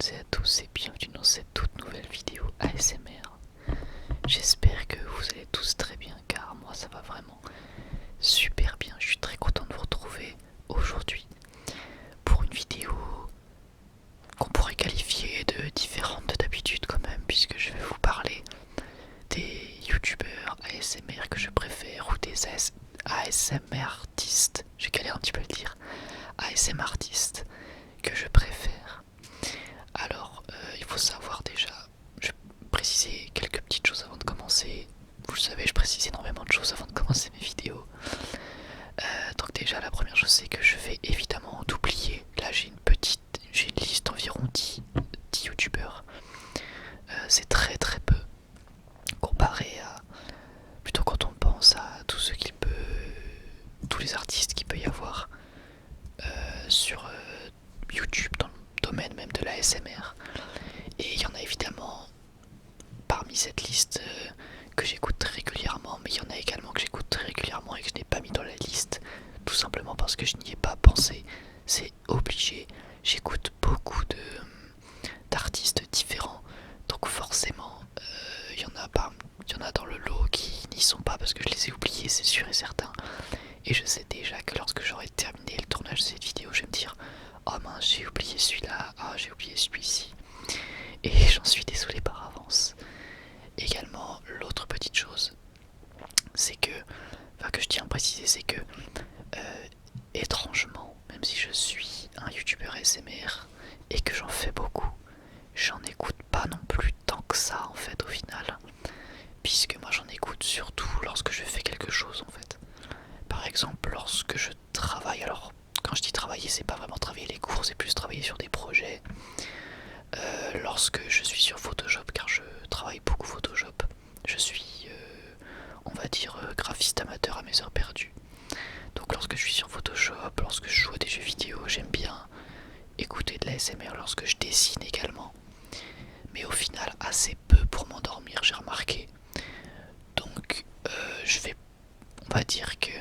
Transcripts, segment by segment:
toutes et à tous et bienvenue dans cette toute nouvelle vidéo ASMR. J'espère que vous allez tous très bien car moi ça va vraiment super bien. Je suis très content de vous retrouver aujourd'hui pour une vidéo qu'on pourrait qualifier de différente d'habitude quand même, puisque je vais vous parler des youtubeurs ASMR que je préfère ou des ASMR artistes, j'ai galéré un petit peu à le dire, ASMR artistes que je préfère. Alors, il faut savoir déjà, je vais préciser quelques petites choses avant de commencer. Vous le savez, je précise énormément de choses avant de commencer mes vidéos. Donc déjà, la première chose, c'est que je vais évidemment d'oublier. Là, j'ai une liste d'environ 10 youtubeurs. C'est très très peu comparé à, plutôt quand on pense à tout ce qu'il peut, tous les artistes qu'il peut y avoir sur YouTube dans le domaine même de la SMR. Et il y en a évidemment parmi cette liste que j'écoute très régulièrement, mais il y en a également que j'écoute très régulièrement et que je n'ai pas mis dans la liste, tout simplement parce que je n'y ai pas pensé. C'est obligé. J'écoute beaucoup d'artistes différents, donc forcément il y en a dans le lot qui n'y sont pas parce que je les ai oubliés, c'est sûr et certain. Et je sais déjà que lorsque j'aurai terminé le tournage de cette vidéo, je vais me dire: oh mince, j'ai oublié celui-là, ah j'ai oublié celui-ci. Et j'en suis désolé par avance. Également, l'autre petite chose, c'est que, que je tiens à préciser, c'est que, étrangement, même si je suis un youtubeur SMR et que j'en fais beaucoup, j'en écoute pas non plus tant que ça en fait au final. Puisque moi j'en écoute surtout lorsque je fais quelque chose en fait. Par exemple, lorsque je travaille, alors quand je dis travailler, c'est pas vraiment travailler les cours, c'est plus travailler sur des projets. Lorsque je suis sur Photoshop, car je travaille beaucoup Photoshop, je suis, on va dire, graphiste amateur à mes heures perdues. Donc lorsque je suis sur Photoshop, lorsque je joue à des jeux vidéo, j'aime bien écouter de la SMR lorsque je dessine également. Mais au final, assez peu pour m'endormir, j'ai remarqué. Donc on va dire que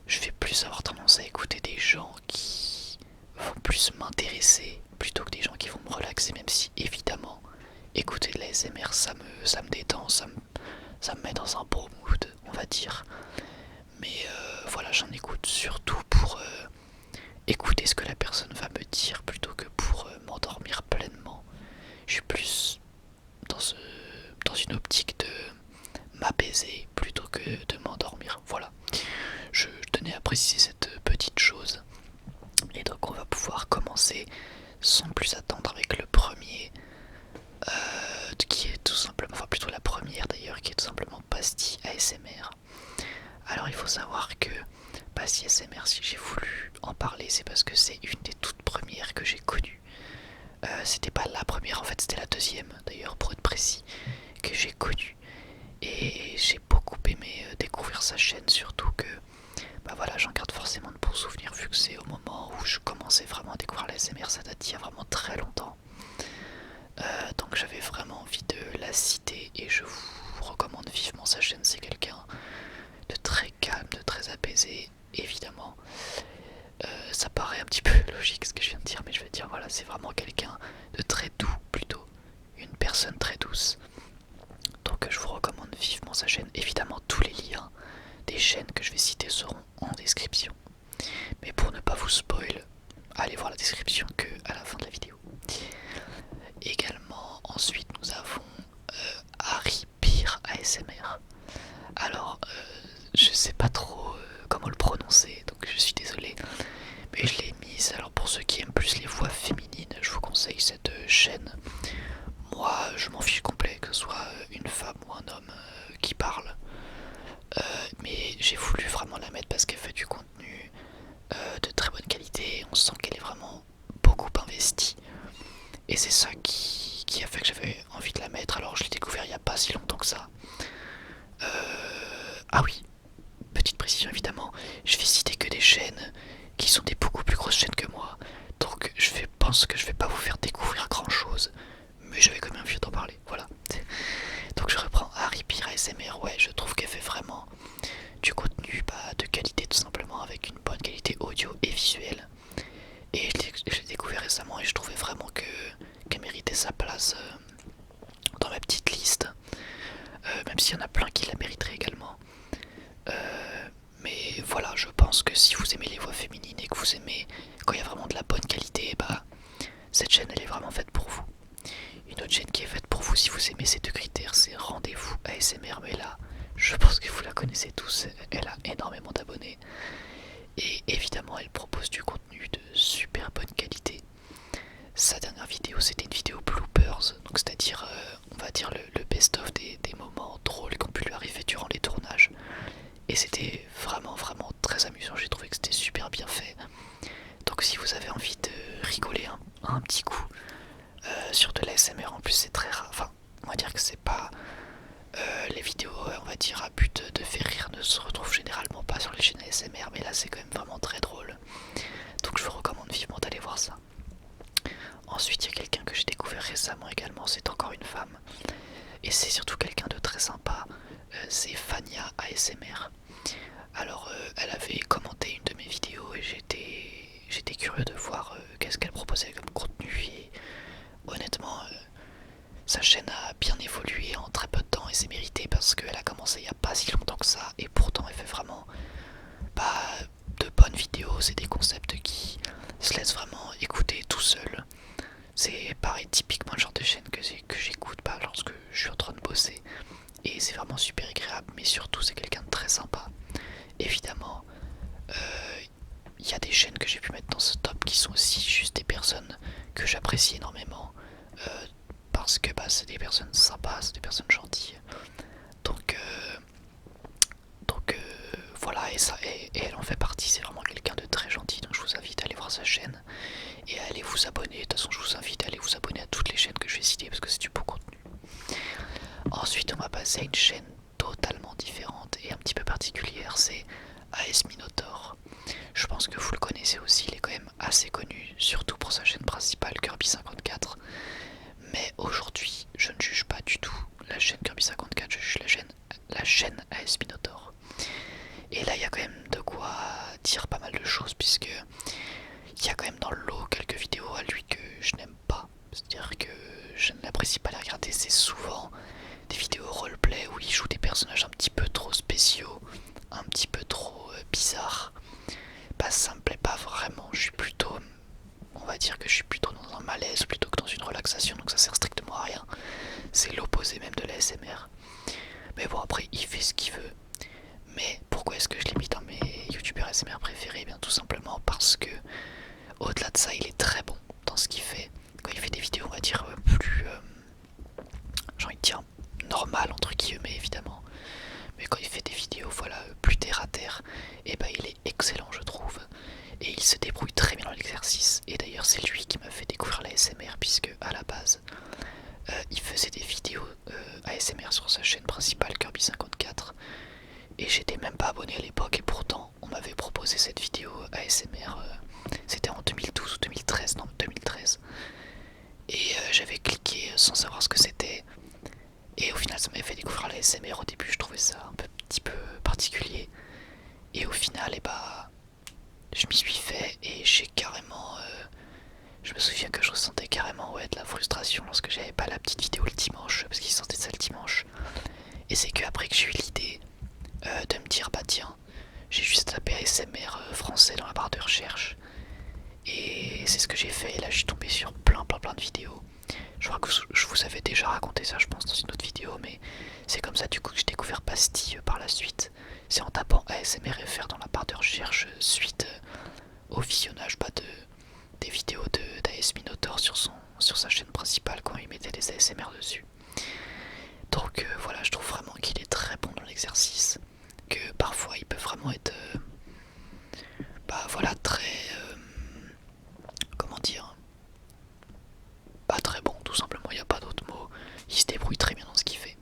je vais plus avoir tendance à écouter des gens qui vont plus m'intéresser plutôt que des gens qui vont me relaxer, même si évidemment écouter de la SMR ça me détend, ça me met dans un beau mood, on va dire. Mais voilà, j'en écoute surtout pour écouter ce que la personne va me dire plutôt que pour m'endormir pleinement. Je suis plus dans une optique de m'apaiser plutôt que de m'endormir. Voilà, je tenais à préciser cette petite chose. Et donc on va pouvoir commencer sans plus attendre avec le premier, qui est tout simplement, enfin plutôt la première d'ailleurs, qui est tout simplement Pastille ASMR. Alors il faut savoir que Pastille ASMR, si j'ai voulu en parler, c'est parce que c'est une des toutes premières que j'ai connues. C'était pas la première, en fait c'était la deuxième d'ailleurs pour être précis, que j'ai connue. Et j'ai beaucoup aimé découvrir sa chaîne, surtout que bah voilà, j'en garde forcément de bons souvenirs vu que c'est au moment où je commençais vraiment à découvrir la SMR, ça date d'il y a vraiment très longtemps. Donc j'avais vraiment envie de la citer et je vous recommande vivement sa chaîne. C'est quelqu'un de très calme, de très apaisé, évidemment. Ça paraît un petit peu logique ce que je viens de dire, mais je vais dire voilà, c'est vraiment quelqu'un de très doux plutôt, une personne très douce. Donc je vous recommande vivement sa chaîne. Évidemment tous les liens des chaînes que je vais citer seront en description. Mais pour ne pas vous spoil, allez voir la description que à la fin de la vidéo. Également, ensuite nous avons Harry Pire ASMR. Alors, je sais pas trop comment le prononcer, donc je suis désolé. Mais je l'ai mise. Alors pour ceux qui aiment plus les voix féminines, je vous conseille cette chaîne. Moi, je m'en fiche complet que ce soit une femme ou un homme qui parle. Mais j'ai voulu vraiment la mettre parce qu'elle fait du contenu de très bonne qualité. On sent qu'elle est vraiment beaucoup investie. Et c'est ça qui a fait que j'avais envie de la mettre. Alors je l'ai découvert il n'y a pas si longtemps que ça. Ah oui, petite précision évidemment, je vais citer que des chaînes qui sont des beaucoup plus grosses chaînes que moi. Donc pense que je vais pas vous faire découvrir grand chose. Mais j'avais quand même envie d'en parler, voilà. Donc je reprends Harry Pire ASMR, ouais, je trouve qu'elle fait vraiment du contenu de qualité tout simplement, avec une bonne qualité audio et visuelle. Et je l'ai découvert récemment et je trouvais vraiment que s'il y en a plein qui la mériteraient également. Mais voilà, je pense que si vous aimez les voix féminines et que vous aimez quand il y a vraiment de la bonne qualité, bah cette chaîne elle est vraiment faite pour vous. Une autre chaîne qui est faite pour vous si vous aimez ces deux critères, c'est Rendez-vous ASMR, mais là, je pense que vous la connaissez tous, elle a énormément d'abonnés. Et évidemment, elle propose du contenu de super bonne qualité. Sa dernière vidéo, c'était une vidéo bloopers, donc c'est-à-dire, on va dire, le best-of des moments drôles qui ont pu lui arriver durant les tournages. Et c'était vraiment, vraiment très amusant, j'ai trouvé que c'était super bien fait. Donc si vous avez envie de rigoler un petit coup sur de l'ASMR, en plus c'est très rare, enfin, on va dire que c'est pas... les vidéos, on va dire, à but de faire rire ne se retrouvent généralement pas sur les chaînes ASMR, mais là c'est quand même vraiment très drôle. Donc je vous recommande vivement d'aller voir ça. Ensuite, il y a quelqu'un que j'ai découvert récemment également, c'est encore une femme. Et c'est surtout quelqu'un de très sympa, c'est Fania ASMR. Alors, elle avait commenté une de mes vidéos et j'étais curieux de voir qu'est-ce qu'elle proposait comme contenu. Et honnêtement, sa chaîne a bien évolué en très peu de temps et c'est mérité parce qu'elle a commencé il n'y a pas si longtemps que ça. Et pourtant, elle fait vraiment de bonnes vidéos, c'est des concepts qui se laissent vraiment écouter tout seul. C'est pareil, typiquement le genre de chaîne que j'écoute lorsque je suis en train de bosser. Et c'est vraiment super agréable, mais surtout c'est quelqu'un de très sympa. Évidemment, il y a des chaînes que j'ai pu mettre dans ce top qui sont aussi juste des personnes que j'apprécie énormément. Parce que c'est des personnes sympas, c'est des personnes gentilles. Donc, voilà, et elle en fait partie, c'est vraiment quelqu'un de très gentil. Donc je vous invite à aller voir sa chaîne et à aller vous abonner. De toute façon, je vous invite à aller vous abonner à toutes les chaînes que je vais citer parce que c'est du beau contenu. Ensuite, on va passer à une chaîne totalement différente et un petit peu particulière, c'est AS Minotaur. Je pense que vous le connaissez aussi, il est quand même assez connu, surtout pour sa chaîne principale Kirby54. Mais aujourd'hui, je ne juge pas du tout la chaîne Kirby54, je juge la chaîne AS Minotaur. Et là, il y a quand même de quoi dire pas mal de choses, puisque il y a quand même dans le lot quelques vidéos à lui que je n'aime pas. C'est-à-dire que je n'apprécie pas les regarder, c'est souvent des vidéos roleplay où il joue des personnages un petit peu trop spéciaux, un petit peu trop bizarres. Ça me plaît pas vraiment, je suis plutôt... On va dire que je suis plutôt dans un malaise plutôt que dans une relaxation, donc ça sert strictement à rien. C'est l'opposé même de l'ASMR. Mais bon, après, il fait ce qu'il veut. Mais pourquoi est-ce que je l'ai mis dans mes youtubeurs ASMR préférés? Bien tout simplement parce que, au-delà de ça, il est très bon dans ce qu'il fait. Quand il fait des vidéos, on va dire, plus... j'ai envie de dire normales, entre guillemets, évidemment. Mais quand il fait des vidéos, voilà, plus terre à terre, et il est excellent, je trouve. Et il se débrouille très bien dans l'exercice. Et d'ailleurs, c'est lui qui m'a fait découvrir l'ASMR, puisque à la base, il faisait des vidéos ASMR sur sa chaîne principale Kirby54. Et j'étais même pas abonné à l'époque, et pourtant, on m'avait proposé cette vidéo ASMR. C'était en 2012 ou 2013, non, 2013. Et j'avais cliqué sans savoir ce que c'était. Et au final, ça m'avait fait découvrir l'ASMR. Au début, je trouvais ça un petit peu particulier. Et au final, je m'y suis fait et j'ai carrément... je me souviens que je ressentais carrément de la frustration lorsque j'avais pas la petite vidéo le dimanche, parce qu'il sortait ça le dimanche. Et c'est qu'après que j'ai eu l'idée de me dire, tiens, j'ai juste tapé ASMR français dans la barre de recherche. Et c'est ce que j'ai fait, et là je suis tombé sur plein de vidéos. Je crois que je vous avais déjà raconté ça, je pense, dans une autre vidéo, mais c'est comme ça du coup que j'ai découvert Pastille par la suite. C'est en tapant ASMR FR dans la barre de recherche suite au visionnage des vidéos d'AS Minotaur sur sa chaîne principale quand il mettait des ASMR dessus. Donc voilà, je trouve vraiment qu'il est très bon dans l'exercice, que parfois il peut vraiment être voilà, très comment dire, pas très bon, tout simplement, il n'y a pas d'autre mot. Il se débrouille très bien dans ce qu'il fait.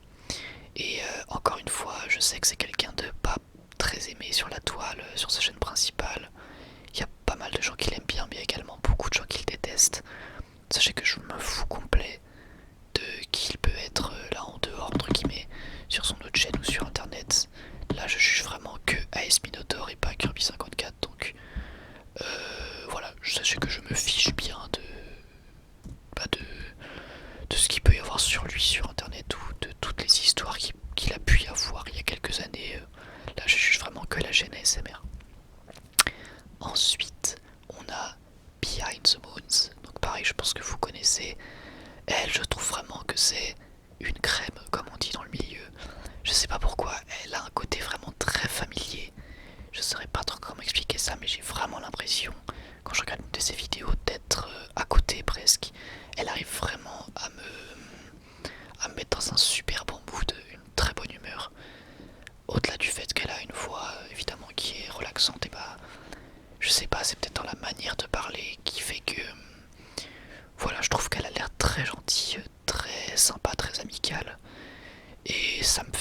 Et encore une fois, je sais que c'est quelqu'un de pas très aimé sur la toile, sur sa chaîne principale. Il y a pas mal de gens qui l'aiment bien, mais également beaucoup de gens qui le détestent. Sachez que je me fous complet de qui il peut être là en dehors, entre guillemets, sur son autre chaîne ou sur internet.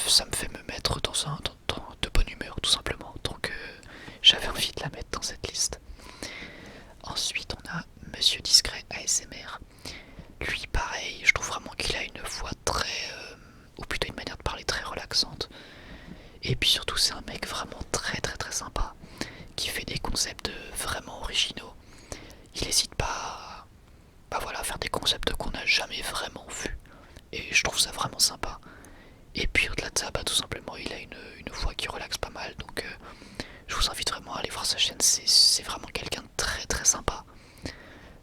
ça me fait me mettre de bonne humeur tout simplement. Donc j'avais envie de la mettre dans cette liste. Ensuite on a Monsieur Discret ASMR. Lui pareil, je trouve vraiment qu'il a une voix très... ou plutôt une manière de parler très relaxante. Et puis surtout c'est un mec vraiment très très très sympa, qui fait des concepts vraiment originaux. Il n'hésite pas à voilà, faire des concepts qu'on n'a jamais vraiment vus. Et je trouve ça vraiment sympa. Et puis au-delà de ça, tout simplement il a une voix qui relaxe pas mal. Donc je vous invite vraiment à aller voir sa chaîne, c'est vraiment quelqu'un de très très sympa.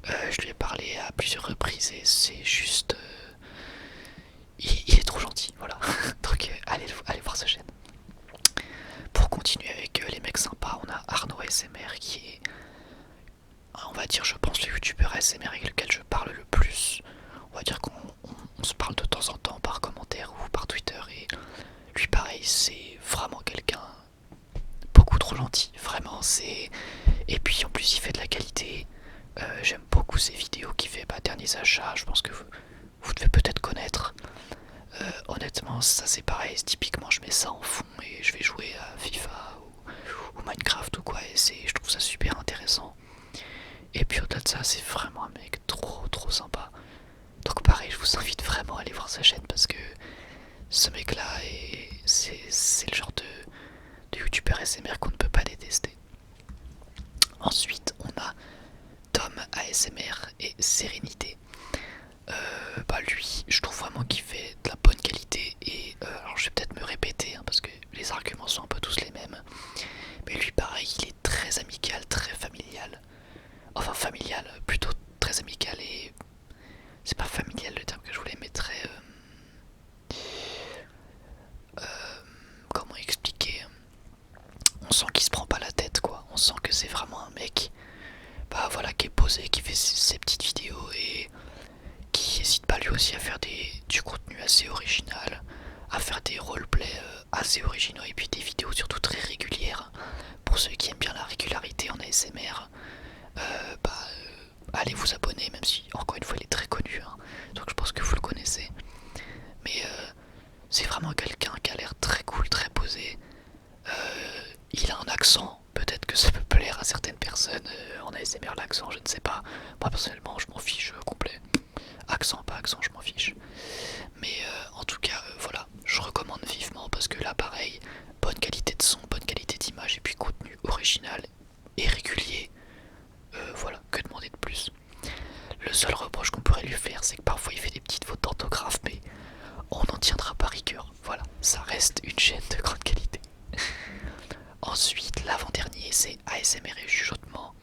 Je lui ai parlé à plusieurs reprises et c'est juste... il est trop gentil, voilà. Donc allez voir sa chaîne. Pour continuer avec les mecs sympas, on a Arnaud ASMR qui est, on va dire, je pense, le youtubeur ASMR avec lequel je parle le plus. On va dire qu'on se parle de temps en temps par commentaire ou par Twitter et lui pareil, c'est vraiment quelqu'un beaucoup trop gentil, vraiment. C'est Et puis en plus il fait de la qualité. J'aime beaucoup ses vidéos qu'il fait, derniers achats, je pense que vous devez peut-être connaître. Honnêtement ça c'est pareil, typiquement je mets ça en fond et je vais jouer à FIFA ou Minecraft ou quoi et je trouve ça super intéressant. Et puis au-delà de ça c'est vraiment un mec trop trop sympa. Donc pareil je vous invite vraiment à aller voir sa chaîne parce que ce mec là c'est le genre de youtubeur ASMR qu'on ne peut pas détester. Ensuite on a Tom ASMR et Sérénité. Lui, je trouve vraiment qu'il fait de la bonne qualité et alors je vais peut-être me répéter parce que les arguments sont un peu tous les mêmes. Mais lui pareil, il est très amical, très familial. Enfin familial, plutôt très amical et... C'est pas familial le terme que je voulais, mais très... comment expliquer? On sent qu'il se prend pas la tête quoi. On sent que c'est vraiment un mec voilà, qui est posé, qui fait ses petites vidéos et qui hésite pas lui aussi à faire du contenu assez original, à faire des roleplays assez originaux et puis des vidéos surtout très régulières. Pour ceux qui aiment bien la régularité en ASMR, allez vous abonner, même si encore une fois il est très connu, donc je pense que vous le connaissez. Mais c'est vraiment quelqu'un qui a l'air très cool, très posé. Il a un accent, peut-être que ça peut plaire à certaines personnes en ASMR l'accent, je ne sais pas. Moi personnellement je m'en fiche complet. Accent, pas accent, je m'en fiche. Mais en tout cas, voilà, je recommande vivement parce que là, pareil, bonne qualité de son, bonne qualité d'image et puis contenu original et régulier. Voilà, que demander de plus. Le seul reproche qu'on pourrait lui faire, c'est que parfois il fait des petites fautes d'orthographe, mais on n'en tiendra pas rigueur. Voilà, ça reste une chaîne de grande qualité. Ensuite, l'avant-dernier, c'est ASMR et chuchotement.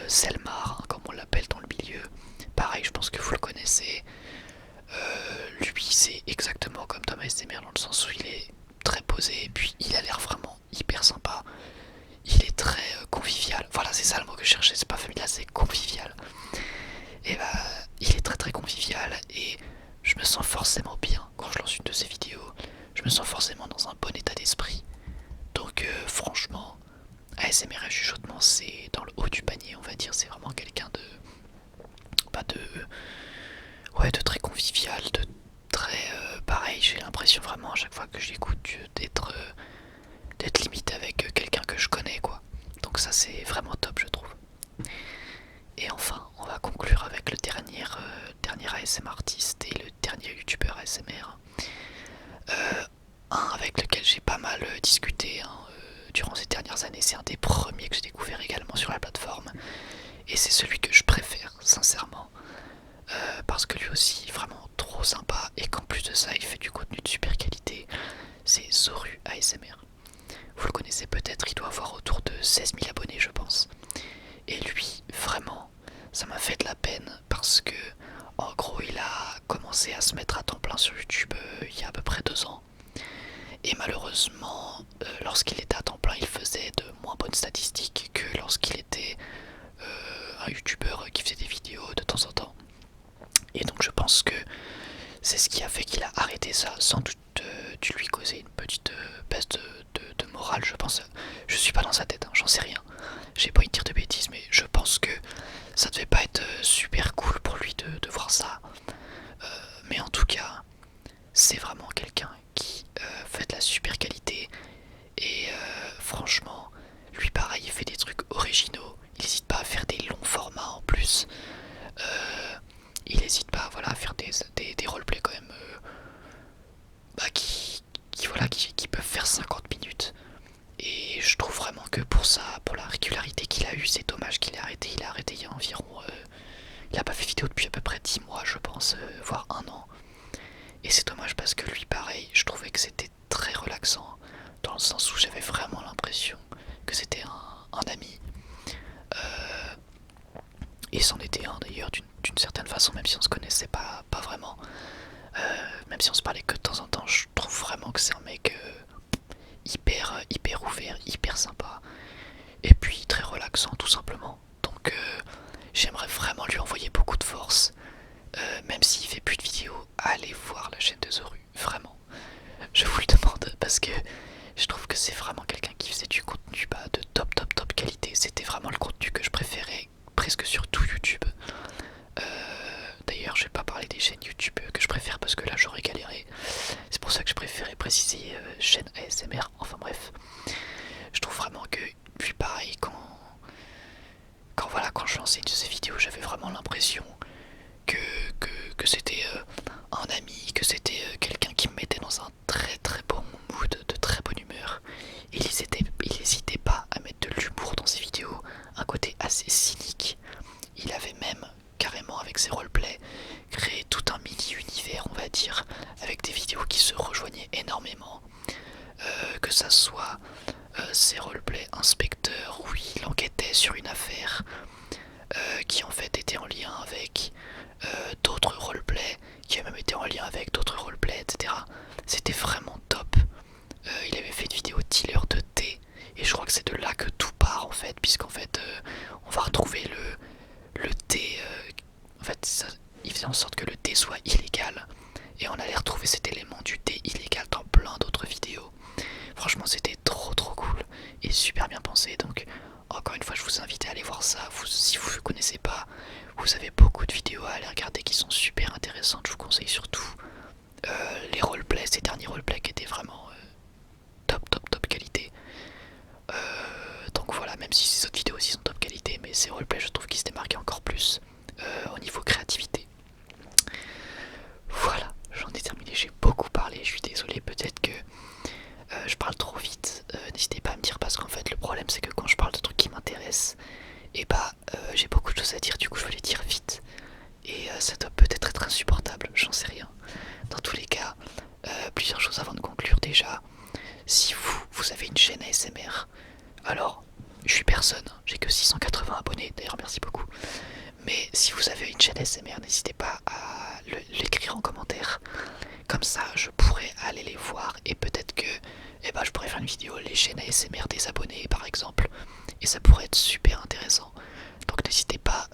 Selmar, comme on l'appelle dans le milieu. Pareil, je pense que vous le connaissez. Lui, c'est exactement comme Tom ASMR dans le sens où il est très posé et puis il a l'air vraiment hyper sympa. Il est très convivial. Voilà, c'est ça le mot que je cherchais, c'est pas familial, c'est convivial. Et il est très très convivial et je me sens forcément bien quand je lance une de ses vidéos. Je me sens forcément dans un bon état d'esprit. Donc franchement, ASMR et chuchotement, c'est dans le haut du panier, on va dire. C'est vraiment quelqu'un de très convivial, de très pareil. J'ai l'impression vraiment à chaque fois que je l'écoute d'être limite avec quelqu'un que je connais quoi. Donc ça c'est vraiment top je trouve. Et enfin on va conclure avec le dernier ASMR artiste et le dernier youtubeur ASMR. Un avec lequel j'ai pas mal discuté durant ces dernières années. C'est un des premiers que j'ai découvert également sur la plateforme. Et c'est celui que je préfère sincèrement. Parce que lui aussi vraiment trop sympa et qu'en plus de ça il fait du contenu de super qualité. C'est Zoru ASMR. Vous le connaissez peut-être, il doit avoir autour de 16 000 abonnés je pense. Et lui vraiment ça m'a fait de la peine parce que en gros il a commencé à se mettre à temps plein sur YouTube il y a à peu près 2 ans. Et malheureusement lorsqu'il était à temps plein il faisait de moins bonnes statistiques que lorsqu'il était un youtubeur qui faisait des vidéos de temps en temps. Et donc je pense que c'est ce qui a fait qu'il a arrêté ça, sans doute dû lui causer une petite baisse de morale je pense. Je suis pas dans sa tête, j'en sais rien. J'ai pas envie de dire de bêtises mais je pense que ça devait pas être super cool pour lui de voir ça. Mais en tout cas, c'est vraiment quelqu'un qui super qualité. Et franchement, lui pareil, il fait des trucs originaux. Il n'hésite pas à faire des longs formats en plus. Il n'hésite pas, voilà, à faire des roleplays quand même bah, qui peuvent faire 50 minutes. Et je trouve vraiment que pour ça, pour la régularité qu'il a eu, c'est dommage qu'il ait arrêté. Il a arrêté il y a environ... il a pas fait vidéo depuis à peu près 10 mois, je pense, voire un an. Et c'est dommage parce que lui, pareil, je trouvais que c'était très relaxant. Dans le sens où j'avais vraiment l'impression que c'était un ami. Et c'en était un d'ailleurs d'une certaine façon, même si on se connaissait pas vraiment. Même si on se parlait que de temps en temps, je trouve vraiment que c'est un mec hyper ouvert, hyper sympa. Et puis très relaxant tout simplement. Donc j'aimerais vraiment lui envoyer beaucoup de force. Même s'il fait plus de vidéos, allez voir la chaîne de Zoru, vraiment. Je vous le demande parce que je trouve que c'est vraiment quelqu'un qui faisait du contenu de top qualité. C'était vraiment le contenu que je préférais presque sur tout YouTube. D'ailleurs, je vais pas parler des chaînes YouTube que je préfère parce que là j'aurais galéré. C'est pour ça que je préférais préciser chaîne ASMR. Enfin bref, je trouve vraiment que lui pareil quand je lançais une de ces vidéos, j'avais vraiment l'impression que, c'était un ami, que c'était quelqu'un qui me mettait dans un très bon mood, de très bonne humeur. Il n'hésitait pas à mettre de l'humour dans ses vidéos, un côté assez cynique. Il avait même carrément avec ses roleplays créé tout un mini-univers, on va dire, avec des vidéos qui se rejoignaient énormément. Que ça soit ses roleplays inspecteurs où il enquêtait sur une affaire qui en fait était en lien avec d'autres roleplays, qui a même été en lien avec d'autres roleplays, etc. C'était vraiment top. Il avait fait une vidéo dealer de thé, et je crois que c'est de là que tout part en fait, puisqu'en fait on va retrouver le thé. En fait, il faisait en sorte que le thé soit illégal, et on allait retrouver cet élément du thé illégal dans plein d'autres vidéos. Franchement, c'était trop cool et super bien pensé. Donc, encore une fois, je vous invite à aller voir ça. Si vous ne connaissez pas, vous avez beaucoup de vidéos à aller regarder qui sont super intéressantes. Je vous conseille surtout les roleplays, ces derniers roleplays qui étaient vraiment top qualité. Donc voilà, même si ces autres vidéos aussi sont top qualité, mais ces roleplays, je trouve qu'ils se démarquaient encore plus au niveau créativité. Voilà, j'en ai terminé. J'ai beaucoup parlé. Je suis désolé, peut-être que je parle trop vite. N'hésitez pas à me dire parce qu'en fait, le problème, c'est que quand je parle de trucs qui m'intéressent, et j'ai beaucoup de choses à dire, du coup je vais les dire vite. Et ça doit peut-être être insupportable, j'en sais rien. Dans tous les cas, plusieurs choses avant de conclure déjà. Si vous avez une chaîne ASMR, alors je suis personne, j'ai que 680 abonnés, d'ailleurs merci beaucoup. Mais si vous avez une chaîne ASMR, n'hésitez pas à l'écrire en commentaire. Comme ça, je pourrais aller les voir et peut-être que je pourrais faire une vidéo les chaînes ASMR des abonnés par exemple. Et ça pourrait être super intéressant. Donc n'hésitez pas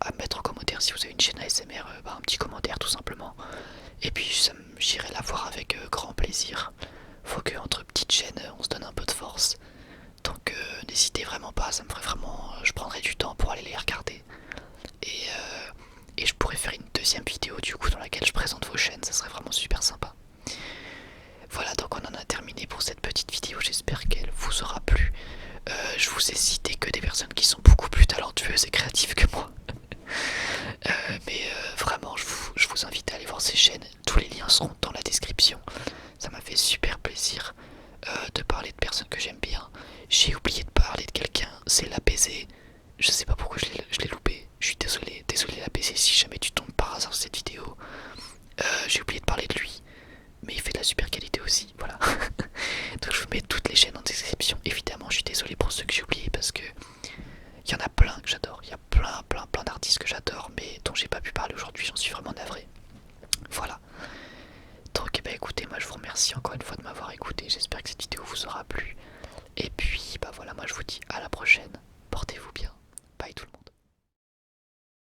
à mettre en commentaire si vous avez une chaîne ASMR, un petit commentaire tout simplement. Et puis j'irai la voir avec grand plaisir. Faut que entre petites chaînes on se donne un peu de force. Donc n'hésitez vraiment pas, ça me ferait vraiment... je prendrai du temps pour aller les regarder. Et je pourrais faire une deuxième vidéo du coup dans laquelle je présente vos chaînes, ça serait vraiment super sympa. Voilà, donc on en a terminé pour cette petite vidéo, j'espère qu'elle vous aura plu. Je vous ai cité que des personnes qui sont beaucoup plus talentueuses et créatives que moi. Mais vraiment, je vous invite à aller voir ces chaînes. Tous les liens seront dans la description. Ça m'a fait super plaisir de parler de personnes que j'aime bien. J'ai oublié de parler de quelqu'un, c'est l'APZ. Je sais pas pourquoi je l'ai loupé. Je suis désolé l'APZ si jamais tu tombes par hasard sur cette vidéo. J'ai oublié de parler de lui. Mais il fait de la super qualité aussi, voilà. Donc je vous mets toutes les chaînes en description. Évidemment, je suis désolé pour ceux que j'ai oubliés parce que il y en a plein que j'adore. Il y a plein d'artistes que j'adore, mais dont j'ai pas pu parler aujourd'hui. J'en suis vraiment navré. Voilà. Donc écoutez, moi je vous remercie encore une fois de m'avoir écouté. J'espère que cette vidéo vous aura plu. Et puis voilà, moi je vous dis à la prochaine. Portez-vous bien. Bye tout le monde.